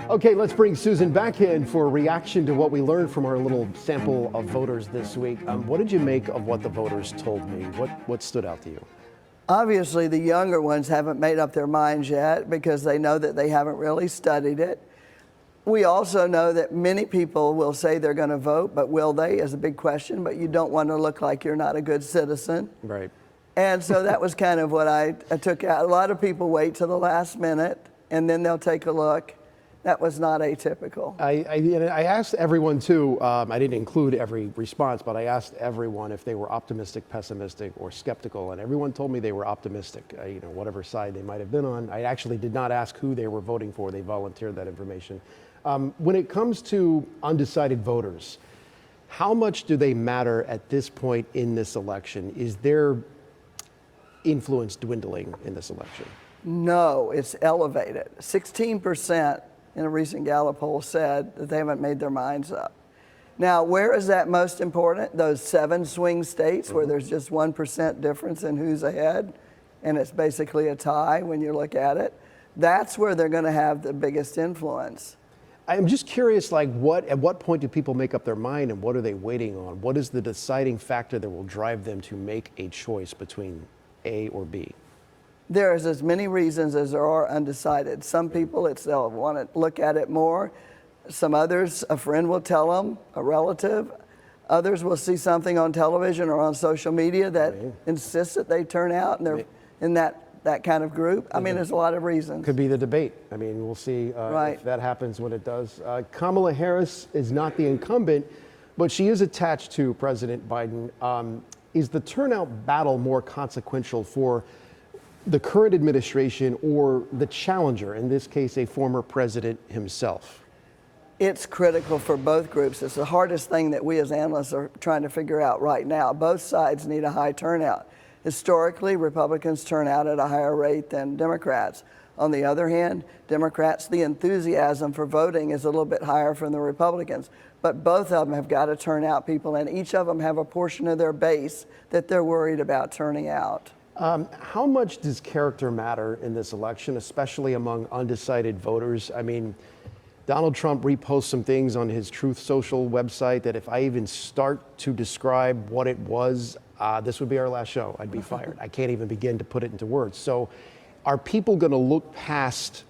Okay, let's bring Susan back in for a reaction to what we learned from our little sample of voters this week. What did you make of what the voters told me? What stood out to you? Obviously, the younger ones haven't made up their minds yet because they know that they haven't really studied it. We also know that many people will say they're going to vote, but will they is a big question, but you don't want to look like you're not a good citizen. Right. And so that was kind of what I took out. A lot of people wait till the last minute, and then they'll take a look. That was not atypical. I asked everyone too, I didn't include every response, but I asked everyone if they were optimistic, pessimistic, or skeptical, and everyone told me they were optimistic, whatever side they might have been on. I actually did not ask who they were voting for. They volunteered that information. When it comes to undecided voters, how much do they matter at this point in this election? Is their influence dwindling in this election? No, it's elevated. 16% in a recent Gallup poll said that they haven't made their minds up. Now, where is that most important? Those 7 swing states where there's just 1% difference in who's ahead, and it's basically a tie when you look at it. That's where they're going to have the biggest influence. I'm just curious, at what point do people make up their mind, and what are they waiting on? What is the deciding factor that will drive them to make a choice between A or B? There's as many reasons as there are undecided. Some people, they'll want to look at it more. Some others, a friend will tell them, a relative. Others will see something on television or on social media that insists that they turn out, and they're in that kind of group. I mean, there's a lot of reasons. Could be the debate. I mean, we'll see if that happens when it does. Kamala Harris is not the incumbent, but she is attached to President Biden. Is the turnout battle more consequential for the current administration or the challenger, in this case, a former president himself? It's critical for both groups. It's the hardest thing that we as analysts are trying to figure out right now. Both sides need a high turnout. Historically, Republicans turn out at a higher rate than Democrats. On the other hand, Democrats, the enthusiasm for voting is a little bit higher from the Republicans. But both of them have got to turn out people, and each of them have a portion of their base that they're worried about turning out. How much does character matter in this election, especially among undecided voters? I mean, Donald Trump reposts some things on his Truth Social website that if I even start to describe what it was, this would be our last show. I'd be fired. I can't even begin to put it into words. So are people going to look past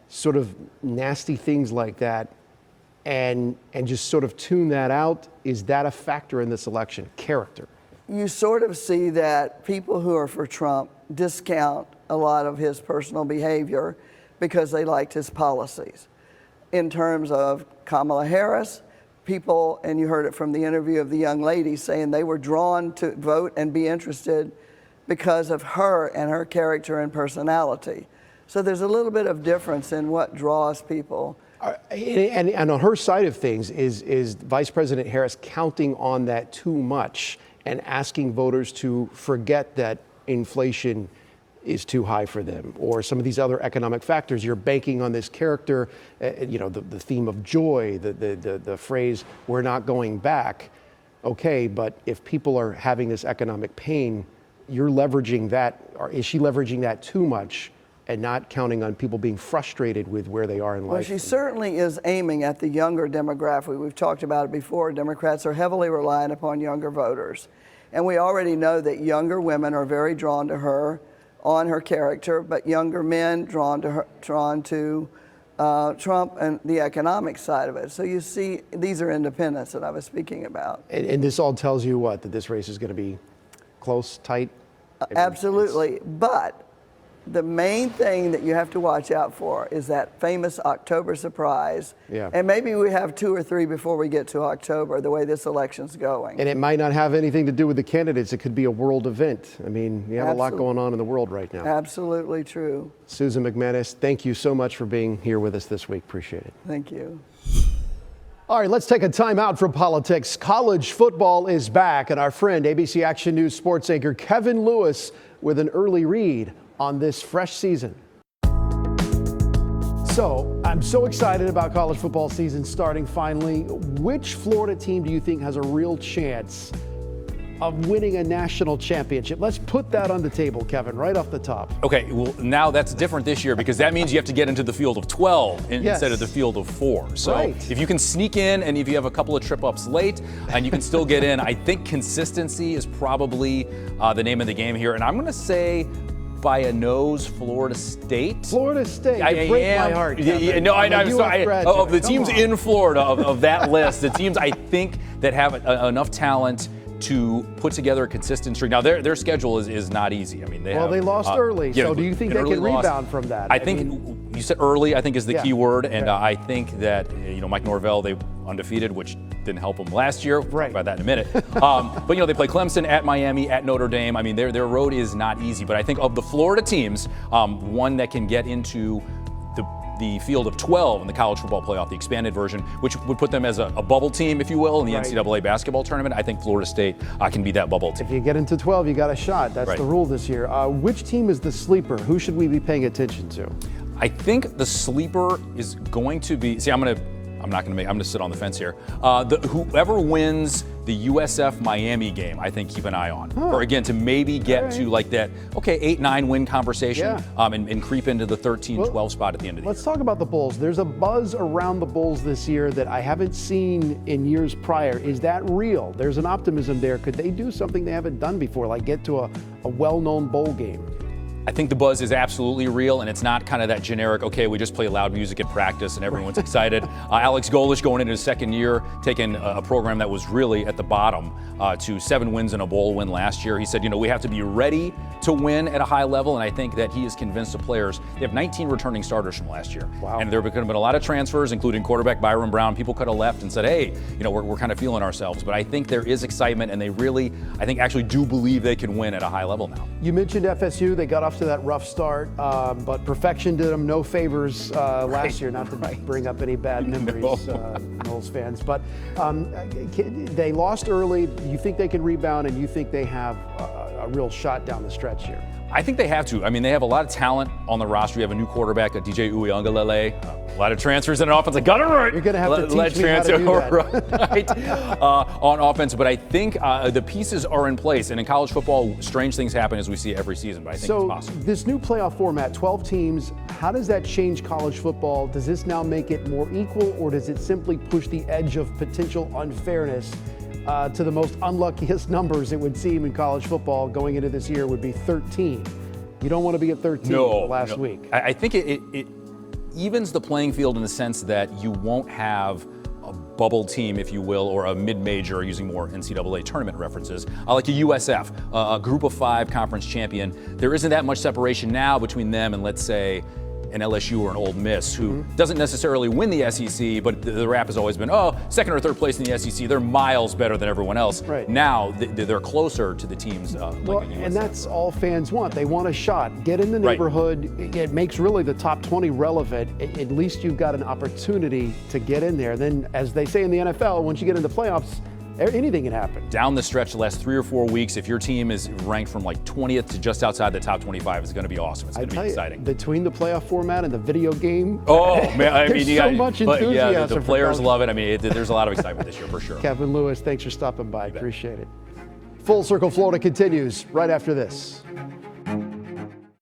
sort of nasty things like that and just sort of tune that out? Is that a factor in this election, character? You sort of see that people who are for Trump discount a lot of his personal behavior because they liked his policies. In terms of Kamala Harris, people, and you heard it from the interview of the young lady, saying they were drawn to vote and be interested because of her and her character and personality. So there's a little bit of difference in what draws people. And on her side of things, is Vice President Harris counting on that too much and asking voters to forget that inflation is too high for them, or some of these other economic factors? You're banking on this character, the theme of joy, the phrase, we're not going back. Okay, but if people are having this economic pain, you're leveraging that, or is she leveraging that too much and not counting on people being frustrated with where they are in life? Well, she certainly is aiming at the younger demographic. We've talked about it before. Democrats are heavily reliant upon younger voters. And we already know that younger women are very drawn to her on her character, but younger men drawn to Trump and the economic side of it. So you see, these are independents that I was speaking about. And this all tells you what? That this race is going to be close, tight? Absolutely. But the main thing that you have to watch out for is that famous October surprise. Yeah. And maybe we have 2 or 3 before we get to October, the way this election's going. And it might not have anything to do with the candidates. It could be a world event. I mean, you have a lot going on in the world right now. Absolutely true. Susan MacManus, thank you so much for being here with us this week. Appreciate it. Thank you. All right, let's take a time out from politics. College football is back, and our friend ABC Action News sports anchor Kevin Lewis with an early read on this fresh season. So, I'm so excited about college football season starting finally. Which Florida team do you think has a real chance of winning a national championship? Let's put that on the table, Kevin, right off the top. Okay, well, now that's different this year because that means you have to get into the field of 12 instead of the field of 4. So if you can sneak in and if you have a couple of trip-ups late and you can still get in, I think consistency is probably the name of the game here. And I'm going to say by a nose, Florida State. Florida State, you break my heart. No, I'm sorry. Of the teams in Florida, of that list, the teams I think that have enough talent to put together a consistent streak. Now, their schedule is not easy. I mean, they lost early. So do you think they can rebound from that? I think you said early, I think is the key word. And I think that, Mike Norvell, they undefeated, which didn't help them last year. We'll talk about that in a minute. But, they play Clemson, at Miami, at Notre Dame. I mean, their road is not easy. But I think of the Florida teams, one that can get into the field of 12 in the college football playoff, the expanded version, which would put them as a bubble team, if you will, in the NCAA basketball tournament. I think Florida State can be that bubble team. If you get into 12, you got a shot. That's the rule this year. Which team is the sleeper? Who should we be paying attention to? I think the sleeper is going to be. I'm going to sit on the fence here. Whoever wins the USF Miami game, I think keep an eye on. Or again, to maybe get to like that, 8-9 win conversation and creep into the 13-12 spot at the end of the year. Let's talk about the Bulls. There's a buzz around the Bulls this year that I haven't seen in years prior. Is that real? There's an optimism there. Could they do something they haven't done before, like get to a well-known bowl game? I think the buzz is absolutely real, and it's not kind of that generic, we just play loud music at practice and everyone's excited. Alex Golish going into his second year, taking a program that was really at the bottom to 7 wins and a bowl win last year. He said, we have to be ready to win at a high level, and I think that he is convinced the players. They have 19 returning starters from last year. Wow. And there have been a lot of transfers, including quarterback Byron Brown. People could have left and said, hey, we're kind of feeling ourselves. But I think there is excitement, and they really, actually do believe they can win at a high level now. You mentioned FSU. They got off to that rough start, but perfection did them no favors last year, not to bring up any bad memories, Knowles fans. But they lost early. You think they can rebound, and you think they have a real shot down the stretch here? I think they have to. I mean, they have a lot of talent on the roster. You have a new quarterback, DJ Uiagalelei. A lot of transfers in an offense. I got it right. You're going to have to teach me how to do that. On offense. But I think the pieces are in place. And in college football, strange things happen as we see every season. But I think it's possible. This new playoff format, 12 teams, how does that change college football? Does this now make it more equal, or does it simply push the edge of potential unfairness to the most unluckiest numbers it would seem in college football going into this year would be 13? You don't want to be at 13 last week. I think it evens the playing field in the sense that you won't have a bubble team, if you will, or a mid-major, using more NCAA tournament references, like a USF, a group of 5 conference champion. There isn't that much separation now between them and, let's say, an LSU or an Ole Miss, who doesn't necessarily win the SEC, but the rap has always been, second or third place in the SEC. They're miles better than everyone else. Right. Now they're closer to the teams. And that's all fans want. They want a shot. Get in the neighborhood. It makes really the top 20 relevant. At least you've got an opportunity to get in there. Then, as they say in the NFL, once you get into playoffs, anything can happen. Down the stretch, the last 3 or 4 weeks, if your team is ranked from like 20th to just outside the top 25, it's going to be awesome. It's going to be exciting. Between the playoff format and the video game, man, I mean, there's so much enthusiasm. The players love it. I mean, there's a lot of excitement this year for sure. Kevin Lewis, thanks for stopping by. Appreciate it. Full Circle Florida continues right after this.